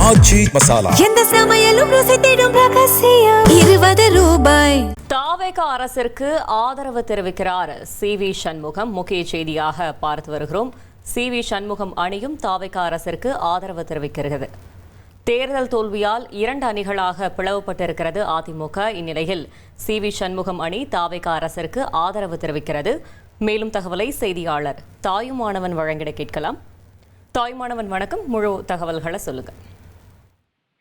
ஆச்சி மசாலா. எந்த சமையலும் ருசி தேடும் ரகசியம் 20 ரூபாய். தாவேக அரசிற்கு ஆதரவு தெரிவிக்கிறார் சி.வி. சண்முகம். முக்கிய செய்தியாக பார்த்து வருகிறோம். சி.வி. சண்முகம் அணியும் தாவேக அரசிற்கு ஆதரவு தெரிவிக்கிறது. தேர்தல் தோல்வியால் 2 அணிகளாக பிளவுபட்டிருக்கிறது அதிமுக. இந்நிலையில் சி.வி. சண்முகம் அணி தாவேக அரசிற்கு ஆதரவு தெரிவிக்கிறது. மேலும் தகவலை செய்தியாளர் தாயுமானவன் வழங்கிட கேட்கலாம். தாயுமானவன் வணக்கம். முழு தகவல்களை சொல்லுங்க.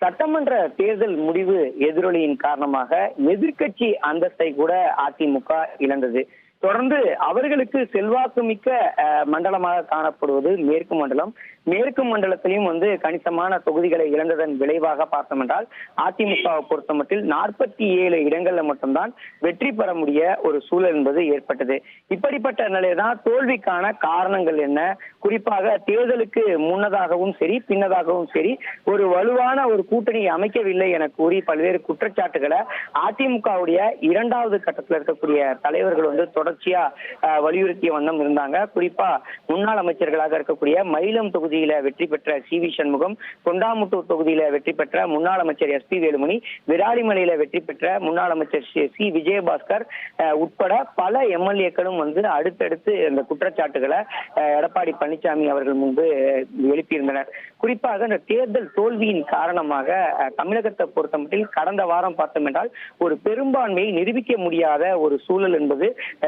சட்டமன்ற தேர்தல் முடிவு எதிரொலியின் காரணமாக எதிர்க்கட்சி அந்தஸ்தை கூட அதிமுக இழந்தது. தொடர்ந்து அவர்களுக்கு செல்வாக்கு மிக்க மண்டலமாக காணப்படுவது மேற்கு மண்டலம். மேற்கு மண்டலத்திலையும் கணிசமான தொகுதிகளை இழந்ததன் விளைவாக பார்த்தோம் என்றால் அதிமுகவை பொறுத்தமட்டில் 47 இடங்கள்ல மட்டும்தான் வெற்றி பெற முடிய ஒரு சூழல் என்பது ஏற்பட்டது. இப்படிப்பட்ட நிலையில்தான் தோல்விக்கான காரணங்கள் என்ன, குறிப்பாக தேர்தலுக்கு முன்னதாகவும் சரி பின்னதாகவும் சரி ஒரு வலுவான ஒரு கூட்டணி அமைக்கவில்லை என கூறி பல்வேறு குற்றச்சாட்டுகளை அதிமுகவுடைய 2வது கட்டத்தில் இருக்கக்கூடிய தலைவர்கள் தொடர்ச்சியா வலியுறுத்திய வண்ணம் இருந்தாங்க. குறிப்பா முன்னாள் அமைச்சர்களாக இருக்கக்கூடிய மயிலம் தொகுதியில வெற்றி பெற்ற சி.வி. சண்முகம், தொண்டாமுத்தூர் தொகுதியில வெற்றி பெற்ற முன்னாள் அமைச்சர் எஸ்.பி. வேலுமணி, விராலிமலையில வெற்றி பெற்ற முன்னாள் அமைச்சர் சி. விஜயபாஸ்கர் உட்பட பல எம்எல்ஏக்களும் அடுத்தடுத்து இந்த குற்றச்சாட்டுகளை எடப்பாடி பழனிசாமி அவர்கள் முன்பு எழுப்பியிருந்தனர். குறிப்பாக இந்த தேர்தல் தோல்வியின் காரணமாக தமிழகத்தை பொறுத்தமட்டில் கடந்த வாரம் பார்த்தோம் என்றால் ஒரு பெரும்பான்மையை நிரூபிக்க முடியாத ஒரு சூழல் என்பது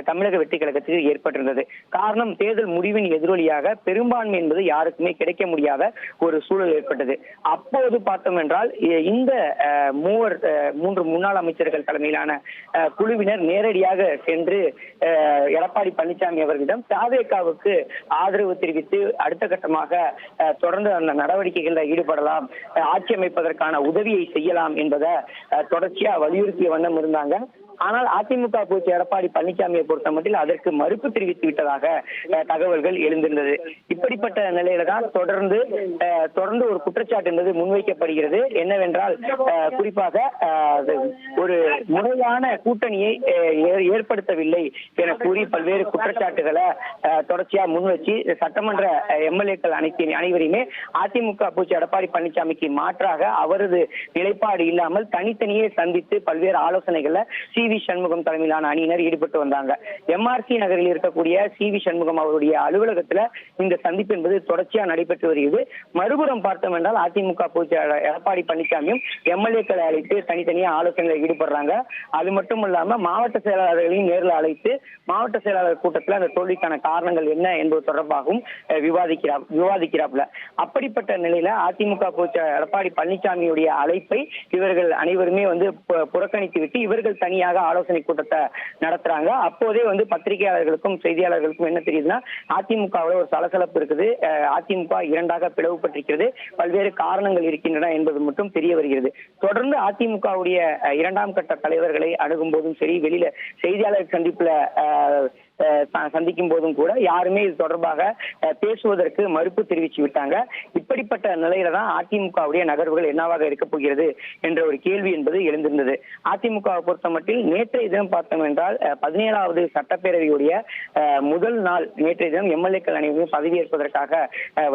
தமிழக வெற்றி கழகத்துக்கு ஏற்பட்டிருந்தது. காரணம், தேர்தல் முடிவின் எதிரொலியாக பெரும்பான்மை என்பது யாருக்குமே கிடைக்க முடியாத ஒரு சூழல் ஏற்பட்டது. அப்போது பார்த்தோம் என்றால் இந்த 3 முன்னாள் அமைச்சர்கள் தலைமையிலான குழுவினர் நேரடியாக சென்று எடப்பாடி பழனிசாமி அவர்களிடம் தாவேகாவுக்கு ஆதரவு தெரிவித்து அடுத்த கட்டமாக தொடர்ந்து அந்த நடவடிக்கைகளில் ஈடுபடலாம், ஆட்சி அமைப்பதற்கான உதவியை செய்யலாம் என்பதை தொடர்ச்சியா வலியுறுத்திய வண்ணம் இருந்தாங்க. ஆனால் அதிமுக பொறுத்த எடப்பாடி பழனிசாமியை பொறுத்த மட்டில் அதற்கு மறுப்பு தெரிவித்து விட்டதாக தகவல்கள் எழுந்திருந்தது. இப்படிப்பட்ட நிலையில தான் தொடர்ந்து ஒரு குற்றச்சாட்டு என்பது முன்வைக்கப்படுகிறது. என்னவென்றால் குறிப்பாக ஒரு முறையான கூட்டணியை ஏற்படுத்தவில்லை என கூறி பல்வேறு குற்றச்சாட்டுகளை தொடர்ச்சியா முன்வச்சு சட்டமன்ற எம்எல்ஏக்கள் அனைவரையுமே அதிமுக பொறுத்த எடப்பாடி பழனிசாமிக்கு மாற்றாக அவரது நிலைப்பாடு இல்லாமல் தனித்தனியே சந்தித்து பல்வேறு ஆலோசனைகளை சி.வி. சண்முகம் தலைமையிலான அணியினர் ஈடுபட்டு வந்தாங்க. எம்ஆர்சி நகரில் இருக்கக்கூடிய சி.வி. சண்முகம் அவருடைய அலுவலகத்துல இந்த சந்திப்பு என்பது தொடர்ச்சியா நடைபெற்று வருகிறது. மறுபுறம் பார்த்தோம் என்றால் அதிமுக பொதுச் எடப்பாடி பழனிசாமியும் எம்எல்ஏக்களை அழைத்து தனித்தனியா ஆலோசனைகளில் ஈடுபடுறாங்க. அது மட்டும் இல்லாம மாவட்ட செயலாளர்களையும் நேரில் அழைத்து மாவட்ட செயலாளர் கூட்டத்தில் அந்த தோல்விக்கான காரணங்கள் என்ன என்பது தொடர்பாகவும் விவாதிக்கிறாப்ல. அப்படிப்பட்ட நிலையில அதிமுக பொதுச் எடப்பாடி பழனிசாமியுடைய அழைப்பை இவர்கள் அனைவருமே புறக்கணித்து விட்டு இவர்கள் தனியாக ஆலோசனை கூட்டத்தை நடத்துறாங்க. அப்போதே பத்திரிகையாளர்களுக்கும் செய்தியாளர்களுக்கும் என்ன தெரியுதுன்னா அதிமுகவில் ஒரு சலசலப்பு இருக்குது, அதிமுக 2ஆக பிளவுபட்டிருக்கிறது, பல்வேறு காரணங்கள் இருக்கின்றன என்பது மட்டும் தெரிய வருகிறது. தொடர்ந்து அதிமுகவுடைய 2ஆம் கட்ட தலைவர்களை அணுகும் போதும் சரி, வெளியில செய்தியாளர் சந்திக்கும் போதும் கூட யாருமே இது தொடர்பாக பேசுவதற்கு மறுப்பு தெரிவித்து விட்டாங்க. இப்படிப்பட்ட நிலையில தான் அதிமுகவுடைய நகர்வுகள் என்னவாக இருக்க போகிறது என்ற ஒரு கேள்வி என்பது எழுந்திருந்தது. அதிமுகவை பொறுத்த மட்டில் நேற்றைய தினம் பார்த்தோம் என்றால் 17வது சட்டப்பேரவையுடைய முதல் நாள் நேற்றைய தினம் எம்எல்ஏக்கள் அனைவரும் பதவியேற்பதற்காக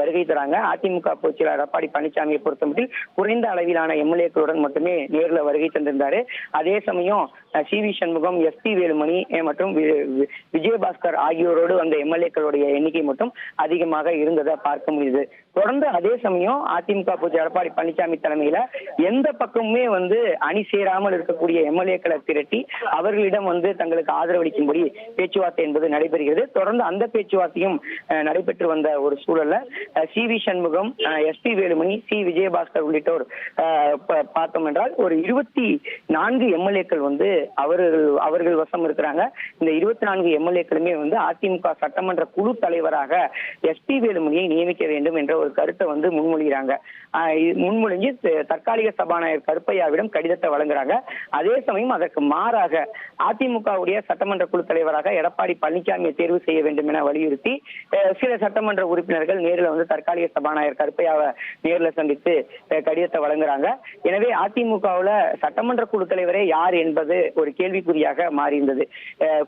வருகை தராங்க. அதிமுக பொதுச் செயலாளர் எடப்பாடி பழனிசாமியை பொறுத்த மட்டில் குறைந்த அளவிலான எம்எல்ஏக்களுடன் மட்டுமே நேரில் வருகை தந்திருந்தாரு. அதே சமயம் சி.வி. சண்முகம், எஸ்.பி. வேலுமணி மற்றும் விஜயபாஸ்கர் ஆகியோரோடு அந்த எம்எல்ஏக்களுடைய எண்ணிக்கை மட்டும் அதிகமாக இருந்ததை பார்க்க முடியுது. தொடர்ந்து அதே சமயம் அதிமுக பொதுச் எடப்பாடி பழனிசாமி தலைமையில எந்த பக்கமுமே அணி சேராமல் இருக்கக்கூடிய எம்எல்ஏக்களை திரட்டி அவர்களிடம் தங்களுக்கு ஆதரவளிக்கும்படி பேச்சுவார்த்தை என்பது நடைபெறுகிறது. தொடர்ந்து அந்த பேச்சுவார்த்தையும் நடைபெற்று வந்த ஒரு சூழல்ல CV. Shanmugam, S P. Velumani, C. Vijayabaskar உள்ளிட்டோர் பார்த்தோம் என்றால் ஒரு 24 எம்எல்ஏக்கள் அவர்கள் வசம் இருக்கிறாங்க. இந்த 24 எம்எல்ஏக்களுமே அதிமுக சட்டமன்ற குழு தலைவராக எஸ்.பி. வேலுமணியை நியமிக்க வேண்டும் என்ற ஒரு கருத்தை முன்மொழிஞ்சு தற்காலிக சபாநாயகர் கருப்பையாவிடம் கடிதத்தை வழங்குறாங்க. அதே சமயம் அதற்கு மாறாக அதிமுகவுடைய சட்டமன்ற குழு தலைவராக எடப்பாடி பழனிசாமியை தேர்வு செய்ய வேண்டும் என வலியுறுத்தி சில சட்டமன்ற உறுப்பினர்கள் நேரில் தற்காலிக சபாநாயகர் கருப்பையாவை நேரில் சந்தித்து கடிதத்தை வழங்குறாங்க. எனவே அதிமுகவுல சட்டமன்ற குழு தலைவரே யார் என்பது ஒரு கேள்விக்குறியாக மாறியிருந்தது.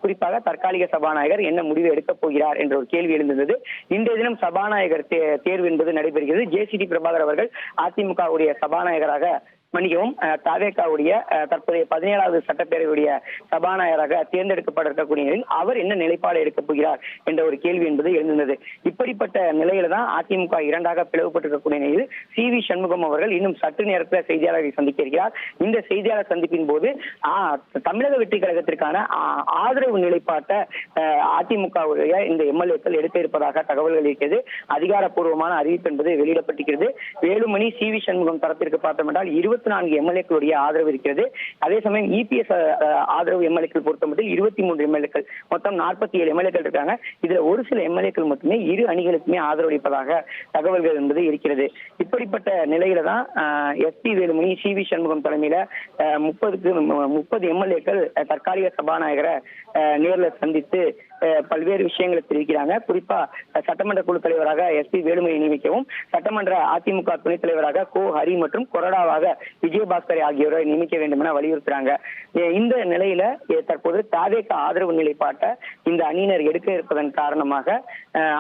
குறிப்பாக தற்காலிக சபாநாயகர் சபாநாயகர் என்ன முடிவு எடுக்கப் போகிறார் என்ற ஒரு கேள்வி எழுந்தது. இன்றைய தினம் சபாநாயகர் தேர்வு என்பது நடைபெறுகிறது. ஜே.சி.டி. பிரபாகர் அவர்கள் அதிமுகவுடைய சபாநாயகராக மன்னிக்கவும் தாவேகாவுடைய தற்போதைய 17வது சட்டப்பேரவையுடைய சபாநாயகராக தேர்ந்தெடுக்கப்பட இருக்கக்கூடிய நிலையில் அவர் என்ன நிலைப்பாடு எடுக்கப் போகிறார் என்ற ஒரு கேள்வி என்பது எழுந்தது. இப்படிப்பட்ட நிலையில தான் அதிமுக இரண்டாக பிளவுபட்டிருக்கக்கூடிய நிலையில் சி.வி. சண்முகம் அவர்கள் இன்னும் சற்று நேரத்தில் செய்தியாளர்களை சந்திக்க இருக்கிறார். இந்த செய்தியாளர் சந்திப்பின் போது தமிழக வெற்றி கழகத்திற்கான ஆதரவு நிலைப்பாட்டை அதிமுகவுடைய இந்த எம்எல்ஏக்கள் எடுக்க இருப்பதாக தகவல்கள் இருக்கிறது. அதிகாரப்பூர்வமான அறிவிப்பு என்பது வெளியிடப்பட்டிருக்கிறது. வேலுமணி, சி.வி. சண்முகம் தரத்திற்கு பார்த்தோம் என்றால் 24 எம்எல்ஏக்களுடைய ஆதரவு இருக்கிறது. அதே சமயம் இபிஎஸ் ஆதரவு எம்எல்ஏக்கள் பொறுத்தமட்டில் 23 எம்எல்ஏக்கள், மொத்தம் 47 எம்எல்ஏக்கள் இருக்காங்க. இதுல ஒரு சில எம்எல்ஏக்கள் மட்டுமே இரு அணிகளுக்குமே ஆதரவு அளிப்பதாக தகவல்கள் என்பது இருக்கிறது. இப்படிப்பட்ட நிலையில தான் எஸ்.பி. வேலுமணி, சி.வி. சண்முகம் தலைமையில 30 எம்எல்ஏக்கள் தற்காலிக சபாநாயகரை நேரில் சந்தித்து பல்வேறு விஷயங்களை தெரிவிக்கிறாங்க. குறிப்பா சட்டமன்ற குழு தலைவராக எஸ்.பி. வேலுமணி நியமிக்கவும், சட்டமன்ற அதிமுக துணைத் தலைவராக கோ ஹரி மற்றும் கொறடாவாக விஜயபாஸ்கர் ஆகியோரை நியமிக்க வேண்டும் என வலியுறுத்துறாங்க. இந்த நிலையில தற்போது தாவேக ஆதரவு நிலைப்பாட்டை இந்த அணியினர் எடுக்க இருப்பதன் காரணமாக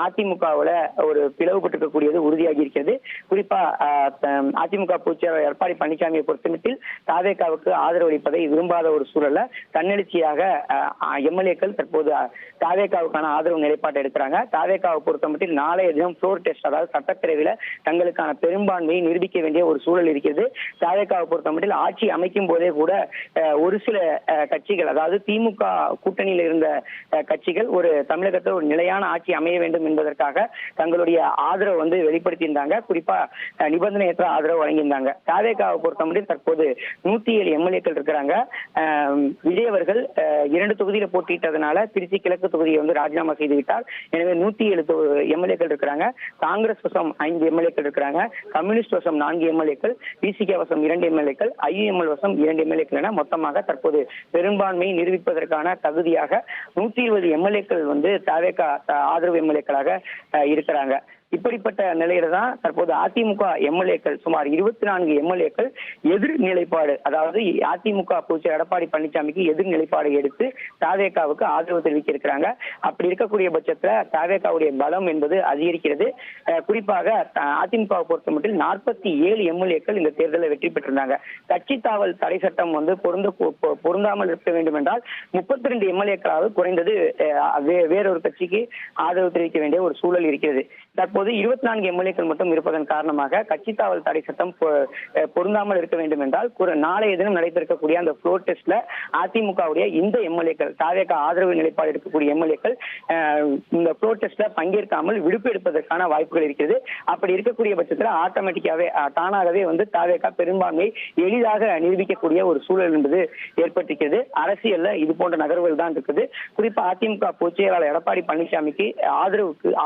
அதிமுகவுல ஒரு பிளவுபட்டிருக்கக்கூடியது உறுதியாகி இருக்கிறது. குறிப்பா அதிமுக பொதுச்செயலாளர் எடப்பாடி பழனிசாமியை பொறுத்தமட்டில் தாவேகாவுக்கு ஆதரவு அளிப்பதை விரும்பாத ஒரு சூழல்ல தன்னெழுச்சியாக எம்எல்ஏக்கள் தற்போது தாவேகாவுக்கான ஆதரவு நிலைப்பாட்டை எடுக்கிறாங்க. தாவேகாவை பொறுத்தமட்டில் நாளைய தினம் ஃப்ளோர் டெஸ்ட், அதாவது சட்டப்பேரவையில தங்களுக்கான பெரும்பான்மையை நிரூபிக்க வேண்டிய ஒரு சூழல் இருக்கிறது. தாவேகாவை பொறுத்தமட்டில் ஆட்சி அமைக்கும் போதே கூட ஒரு சில கட்சிகள், அதாவது திமுக கூட்டணியில் இருந்த கட்சிகள் ஒரு தமிழகத்தில் ஒரு நிலையான ஆட்சி அமைய வேண்டும் என்பதற்காக தங்களுடைய ஆதரவு வெளிப்படுத்தியிருந்தாங்க. குறிப்பா நிபந்தனையற்ற ஆதரவு வழங்கியிருந்தாங்க. தாவேகாவை பொறுத்தமட்டில் தற்போது 107 எம்எல்ஏக்கள் இருக்கிறாங்க. விஜய் அவர்கள் 2 தொகுதியில போட்டியிட்டதனால திருச்சி கிழக்கு தொகுதியை ராஜினாமா செய்துவிட்டார். எனவே 107 எம்எல்ஏக்கள் இருக்கிறாங்க. காங்கிரஸ் வசம் 5 எம்எல்ஏக்கள் இருக்கிறாங்க. கம்யூனிஸ்ட் வசம் 4 எம்எல்ஏக்கள், பிசிகே வசம் 2 எம்எல்ஏக்கள், ஐயுஎம்எல் வசம் 2 எம்எல்ஏக்கள் என மொத்தமாக தற்போது பெரும்பான்மையை நிரூபிப்பதற்கான தகுதியாக 120 எம்எல்ஏக்கள் தாவேகா ஆதரவு எம்எல்ஏக்களாக இருக்கிறாங்க. இப்படிப்பட்ட நிலையில தான் தற்போது அதிமுக எம்எல்ஏக்கள் சுமார் 24 எம்எல்ஏக்கள் எதிர் நிலைப்பாடு, அதாவது அதிமுக பொதுச்செயலாளர் எடப்பாடி பழனிசாமிக்கு எதிர் நிலைப்பாடு எடுத்து தாவேகாவுக்கு ஆதரவு தெரிவிக்க இருக்கிறாங்க. அப்படி இருக்கக்கூடிய பட்சத்துல தாவேகாவுடைய பலம் என்பது அதிகரிக்கிறது. குறிப்பாக அதிமுகவை பொறுத்த மட்டும் 47 எம்எல்ஏக்கள் இந்த தேர்தலில் வெற்றி பெற்றிருந்தாங்க. கட்சி தாவல் தடை சட்டம் பொருந்தாமல் இருக்க வேண்டும் என்றால் 32 எம்எல்ஏக்களாவது குறைந்தது வேறொரு கட்சிக்கு ஆதரவு தெரிவிக்க வேண்டிய ஒரு சூழல் இருக்கிறது. தற்போது 24 எம்எல்ஏக்கள் மட்டும் இருப்பதன் காரணமாக கட்சி தாவல் தடை சட்டம் பொருந்தாமல் இருக்க வேண்டும் என்றால் நாளைய தினம் நடைபெறக்கூடிய அந்த ஃப்ளோர் டெஸ்ட்ல அதிமுகவுடைய இந்த எம்எல்ஏக்கள், தாவேகா ஆதரவு நிலைப்பாடு எடுக்கக்கூடிய எம்எல்ஏக்கள் இந்த ஃப்ளோர் டெஸ்ட்ல பங்கேற்காமல் விடுப்பு எடுப்பதற்கான வாய்ப்புகள் இருக்கிறது. அப்படி இருக்கக்கூடிய பட்சத்தில் ஆட்டோமேட்டிக்காவே தானாகவே தாவேகா பெரும்பான்மையை எளிதாக நிரூபிக்கக்கூடிய ஒரு சூழல் என்பது ஏற்பட்டிருக்கிறது. அரசியல்ல இது போன்ற நகர்வுகள் தான் இருக்குது. குறிப்பா அதிமுக பொதுச்செயலாளர் எடப்பாடி பழனிசாமிக்கு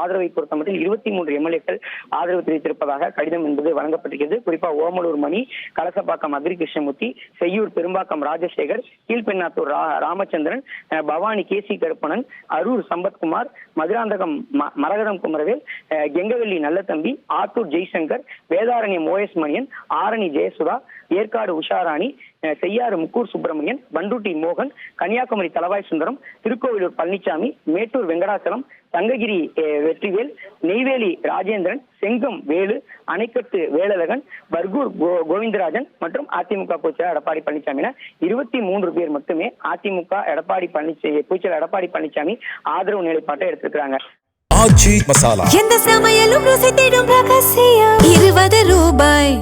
ஆதரவை பொறுத்த மட்டும் 23 எம்எல்ஏக்கள் ஆதரவு தெரிவித்திருப்பதாக கடிதம் என்பது வழங்கப்பட்டிருக்கிறது. குறிப்பா ஓமலூர் மணி, கலசப்பாக்கம் அக்ரி கிருஷ்ணமூர்த்தி, செய்யூர் பெரும்பாக்கம் ராஜசேகர், கீழ்பெண்ணாத்தூர் ராமச்சந்திரன், பவானி கேசி கருப்பணன், அரூர் சம்பத்குமார், மதுராந்தகம் மரகதம் குமரவேல், கெங்கவெள்ளி நல்லதம்பி, ஆத்தூர் ஜெய்சங்கர், வேதாரண்யம் OS மணியன், ஆரணி ஜெயசுதா, ஏற்காடு உஷாராணி, செய்யாறு முக்கூர் சுப்பிரமணியன், பண்டூட்டி மோகன், கன்னியாகுமரி தலவாய் சுந்தரம், திருக்கோவிலூர் பழனிசாமி, மேட்டூர் வெங்கடாச்சலம், தங்ககிரி வெற்றிவேல், நெய்வேலி ராஜேந்திரன், செங்கம் வேலு, அணைக்கட்டு வேலழகன், பர்கூர் கோவிந்தராஜன் மற்றும் அதிமுக பொதுச்செயலாளர் எடப்பாடி பழனிசாமி 23 பேர் மட்டுமே அதிமுக பொதுச்செயலாளர் எடப்பாடி பழனிசாமி ஆதரவு நிலைப்பாட்டை எடுத்திருக்கிறாங்க. எந்த சமையலும் ருசி தேடும் ரகசியம் 20 ரூபாய்.